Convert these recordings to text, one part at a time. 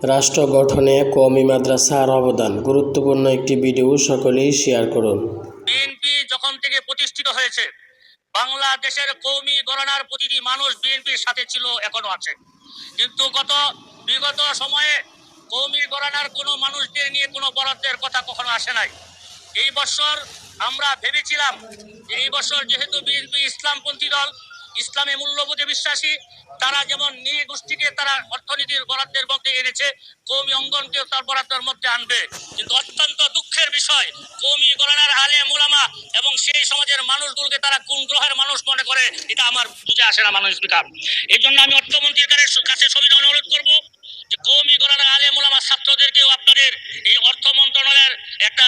রাষ্ট্র গঠনে কওমি মাদ্রাসার অবদান, গুরুত্বপূর্ণ একটি ভিডিও সকলেই শেয়ার করুন। বিএনপি যখন থেকে প্রতিষ্ঠিত হয়েছে, বাংলাদেশের কওমি ঘরানার প্রতিটি মানুষ বিএনপির সাথে ছিল, এখনো আছে। কিন্তু বিগত সময়ে কওমি ঘরানার কোনো মানুষদের নিয়ে কোনো বরাদ্দের কথা কখনো আসে নাই। এই বছর আমরা ভেবেছিলাম যে এই বছর যেহেতু বিএনপি ইসলামপন্থী দল, ইসলামী মূল্যবোধে বিশ্বাসী, তারা যেমন নিজ গোষ্ঠীকে তারা অর্থনীতির বরাদ্দের মধ্যে এনেছে, কওমি অঙ্গনকেও তার বরাদ্দের মধ্যে আনবে। কিন্তু অত্যন্ত দুঃখের বিষয়, কওমি ঘরানার আলেম উলামা এবং সেই সমাজের মানুষগুলোকে তারা কোন গ্রহের মানুষ মনে করে, এটা আমার বুঝে আসে না মানুষ বিকার। এই জন্য আমি অর্থমন্ত্রীর কাছে সবিনয় অনুরোধ করবো যে কওমি ঘরানার আলেম উলামা ছাত্রদেরকেও আপনাদের এই অর্থ মন্ত্রণালয়ের একটা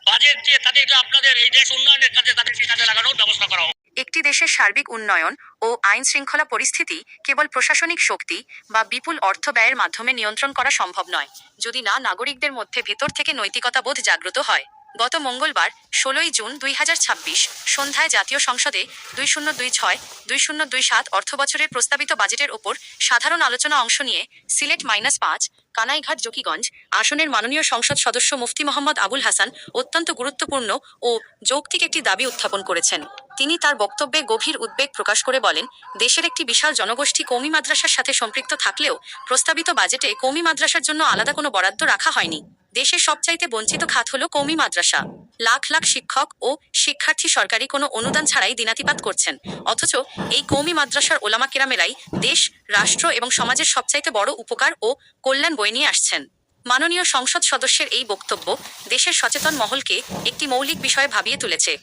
বাজেট দিয়ে তাদেরকে আপনাদের এই দেশ উন্নয়নের কাজে তাদেরকে কাজে লাগানোর ব্যবস্থা করা হোক। একটি দেশের সার্বিক উন্নয়ন ও আইন শৃঙ্খলা পরিস্থিতি কেবল প্রশাসনিক শক্তি বা বিপুল অর্থ ব্যয়ের মাধ্যমে নিয়ন্ত্রণ করা সম্ভব নয়, যদি না নাগরিকদের মধ্যে ভেতর থেকে নৈতিকতা বোধ জাগ্রত হয়। গত মঙ্গলবার 16ই জুন 2026 সন্ধ্যায় জাতীয় সংসদে 2026-2027 অর্থবছরের প্রস্তাবিত বাজেটের ওপর সাধারণ আলোচনা অংশ নিয়ে সিলেট -5 কানাইঘাট জকিগঞ্জ আসনের মাননীয় সংসদ সদস্য মুফতি মোহাম্মদ আবুল হাসান অত্যন্ত গুরুত্বপূর্ণ ও যৌক্তিক একটি দাবি উত্থাপন করেছেন। তিনি তার বক্তব্যে গভীর উদ্বেগ প্রকাশ করে বলেন, দেশের একটি বিশাল জনগোষ্ঠী কওমি মাদ্রাসার সাথে সম্পৃক্ত থাকলেও প্রস্তাবিত বাজেটে কওমি মাদ্রাসার জন্য আলাদা কোনো বরাদ্দ রাখা হয়নি। দেশের সবচাইতে বঞ্চিত খাত হলো কওমি মাদ্রাসা। লাখ লাখ শিক্ষক ও শিক্ষার্থী সরকারি কোনো অনুদান ছাড়াই দিনাতিপাত করছেন, অথচ এই কওমি মাদ্রাসার ওলামা কেরামেরাই দেশ, রাষ্ট্র এবং সমাজের সবচাইতে বড় উপকার ও কল্যাণ বয়ে নিয়ে আসছেন। মাননীয় সংসদ সদস্যের এই বক্তব্য দেশের সচেতন মহলকে একটি মৌলিক বিষয়ে ভাবিয়ে তুলেছে,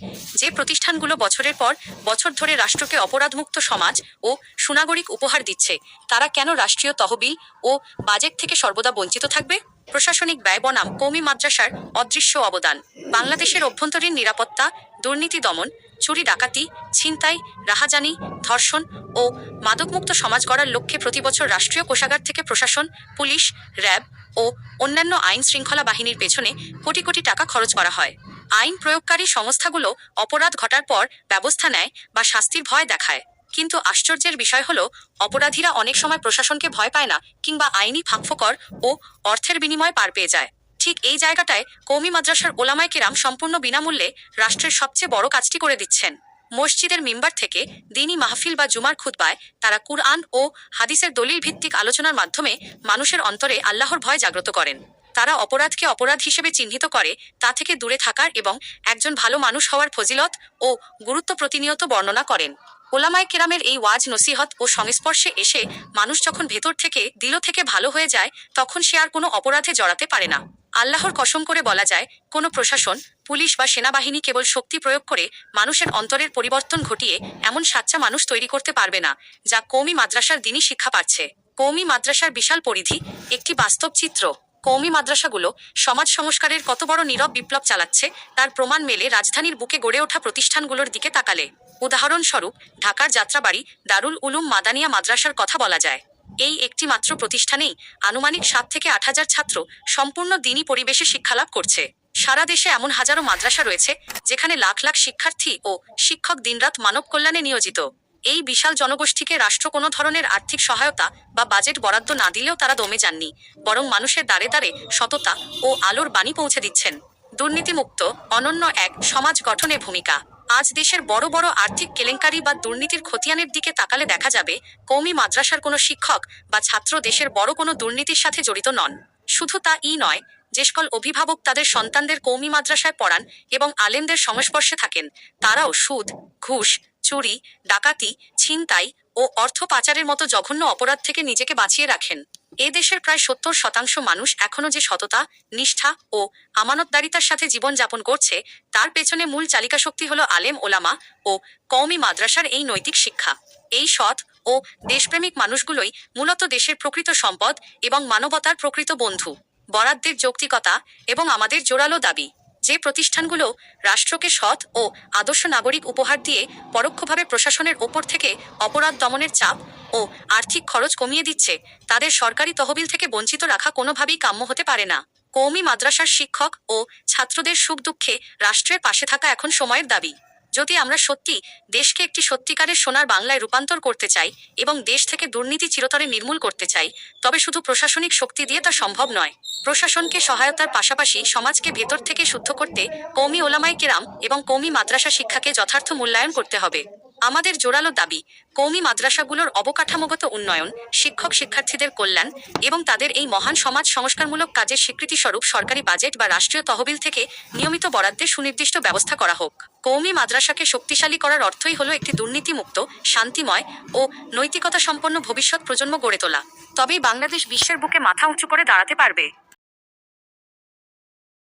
যে প্রতিষ্ঠানগুলো বছরের পর বছর ধরে রাষ্ট্রকে অপরাধমুক্ত সমাজ ও সুনাগরিক উপহার দিচ্ছে, তারা কেন রাষ্ট্রীয় তহবিল ও বাজেট থেকে সর্বদা বঞ্চিত থাকবে? প্রশাসনিক ব্যয় বনাম কওমি মাদ্রাসার অদৃশ্য অবদান। বাংলাদেশের অভ্যন্তরীণ নিরাপত্তা, দুর্নীতি দমন, চুরি ডাকাতি, ছিনতাই, রাহাজানি, ধর্ষণ ও মাদকমুক্ত সমাজ গড়ার লক্ষ্যে প্রতিবছর রাষ্ট্রীয় কোষাগার থেকে প্রশাসন, পুলিশ, র্যাব ও অন্যান্য আইন শৃঙ্খলা বাহিনীর পেছনে কোটি কোটি টাকা খরচ করা হয়। আইন প্রয়োগকারী সংস্থাগুলো অপরাধ ঘটার পর ব্যবস্থা নেয় বা শাস্তির ভয় দেখায়, কিন্তু আশ্চর্যের বিষয় হলো অপরাধীরা অনেক সময় প্রশাসনকে ভয় পায় না কিংবা আইনি ফাঁকফোকর ও অর্থের বিনিময়ে পার পেয়ে যায়। ঠিক এই জায়গাটায় কওমি মাদ্রাসার ওলামায়ে কেরাম সম্পূর্ণ বিনামূল্যে রাষ্ট্রের সবচেয়ে বড় কাজটি করে দিচ্ছেন। মসজিদের মিম্বার থেকে দিনী মাহফিল বা জুমার খুতবায় তারা কুরআন ও হাদিসের দলিল ভিত্তিক আলোচনার মাধ্যমে মানুষের অন্তরে আল্লাহর ভয় জাগ্রত করেন। তারা অপরাধকে অপরাধ হিসেবে চিহ্নিত করে তা থেকে দূরে থাকার এবং একজন ভালো মানুষ হওয়ার ফজিলত ও গুরুত্ব প্রতিনিয়ত বর্ণনা করেন। ওলামায়ে কেরামের এই ওয়াজ নসিহত ও সংস্পর্শে এসে মানুষ যখন ভেতর থেকে দিল থেকে ভালো হয়ে যায়, তখন সে আর কোনো অপরাধে জড়াতে পারে না। আল্লাহর কসম করে বলা যায়, কোনো প্রশাসন, পুলিশ বা সেনাবাহিনী কেবল শক্তি প্রয়োগ করে মানুষের অন্তরের পরিবর্তন ঘটিয়ে এমন সাচ্চা মানুষ তৈরি করতে পারবে না, যা কওমি মাদ্রাসার দিনই শিক্ষা পাচ্ছে। কওমি মাদ্রাসার বিশাল পরিধি একটি বাস্তব চিত্র। কওমি মাদ্রাসাগুলো সমাজ সংস্কারের কত বড় নীরব বিপ্লব চালাচ্ছে তার প্রমাণ মেলে রাজধানীর বুকে গড়ে ওঠা প্রতিষ্ঠানগুলোর দিকে তাকালে। উদাহরণস্বরূপ ঢাকার যাত্রাবাড়ি দারুল উলুম মাদানিয়া মাদ্রাসার কথা বলা যায়। এই একটি মাত্র প্রতিষ্ঠানেই আনুমানিক 7 থেকে 8 হাজার ছাত্র সম্পূর্ণ দিনী পরিবেশে শিক্ষালাভ করছে। সারা দেশে এমন হাজারো মাদ্রাসা রয়েছে যেখানে লাখ লাখ শিক্ষার্থী ও শিক্ষক দিনরাত মানব কল্যাণে নিয়োজিত। এই বিশাল জনগোষ্ঠীকে রাষ্ট্র কোনো ধরনের আর্থিক সহায়তা বা বাজেট বরাদ্দ না দিলেও তারা দমে যাননি, বরং মানুষের দ্বারে দ্বারে সততা ও আলোর বাণী পৌঁছে দিচ্ছেন। দুর্নীতিমুক্ত অনন্য এক সমাজ গঠনে ভূমিকা। আজ দেশের বড় বড় আর্থিক কেলেঙ্কারি বা দুর্নীতির খতিয়ানের দিকে তাকালে দেখা যাবে কওমি মাদ্রাসার কোনো শিক্ষক বা ছাত্র দেশের বড় কোনো দুর্নীতির সাথে জড়িত নন। শুধু তা-ই নয়, যে সকল অভিভাবক তাদের সন্তানদের কওমি মাদ্রাসায় পড়ান এবং আলেমদের সংস্পর্শে থাকেন, তারাও সুদ, ঘুষ, চুরি, ডাকাতি, ছিনতাই ও অর্থ পাচারের মতো জঘন্য অপরাধ থেকে নিজেকে বাঁচিয়ে রাখেন। এ দেশের প্রায় 70% মানুষ এখনো যে সততা, নিষ্ঠা ও আমানতদারিতার সাথে জীবনযাপন করছে, তার পেছনে মূল চালিকা শক্তি হলো আলেম ওলামা ও কওমি মাদ্রাসার এই নৈতিক শিক্ষা। এই সৎ ও দেশপ্রেমিক মানুষগুলোই মূলত দেশের প্রকৃত সম্পদ এবং মানবতার প্রকৃত বন্ধু। বরাদ্দের যৌক্তিকতা এবং আমাদের জোরালো দাবি, যে প্রতিষ্ঠানগুলো রাষ্ট্রকে সৎ ও আদর্শ নাগরিক উপহার দিয়ে পরোক্ষভাবে প্রশাসনের ওপর থেকে অপরাধ দমনের চাপ ও আর্থিক খরচ কমিয়ে দিচ্ছে, তাদের সরকারি তহবিল থেকে বঞ্চিত রাখা কোনোভাবেই কাম্য হতে পারে না। কওমি মাদ্রাসার শিক্ষক ও ছাত্রদের সুখ দুঃখে রাষ্ট্রের পাশে থাকা এখন সময়ের দাবি। যদি আমরা সত্যি দেশকে একটি সত্যিকারের সোনার বাংলায় রূপান্তর করতে চাই এবং দেশ থেকে দুর্নীতি চিরতরে নির্মূল করতে চাই, তবে শুধু প্রশাসনিক শক্তি দিয়ে তা সম্ভব নয়। প্রশাসনকে সহায়তার পাশাপাশি সমাজকে ভেতর থেকে শুদ্ধ করতে কওমি ওলামায়ে কেরাম এবং কওমি মাদ্রাসা শিক্ষাকে যথার্থ মূল্যায়ন করতে হবে। আমাদের জোরালো দাবি, কওমি মাদ্রাসাগুলোর অবকাঠামোগত উন্নয়ন, শিক্ষক শিক্ষার্থীদের কল্যাণ এবং তাদের এই মহান সমাজ সংস্কারমূলক কাজের স্বীকৃতিস্বরূপ সরকারি বাজেট বা রাষ্ট্রীয় তহবিল থেকে নিয়মিত বরাদ্দের সুনির্দিষ্ট ব্যবস্থা করা হোক। কওমি মাদ্রাসাকে শক্তিশালী করার অর্থই হলো একটি দুর্নীতিমুক্ত, শান্তিময় ও নৈতিকতা সম্পন্ন ভবিষ্যৎ প্রজন্ম গড়ে তোলা। তবেই বাংলাদেশ বিশ্বের বুকে মাথা উঁচু করে দাঁড়াতে পারবে।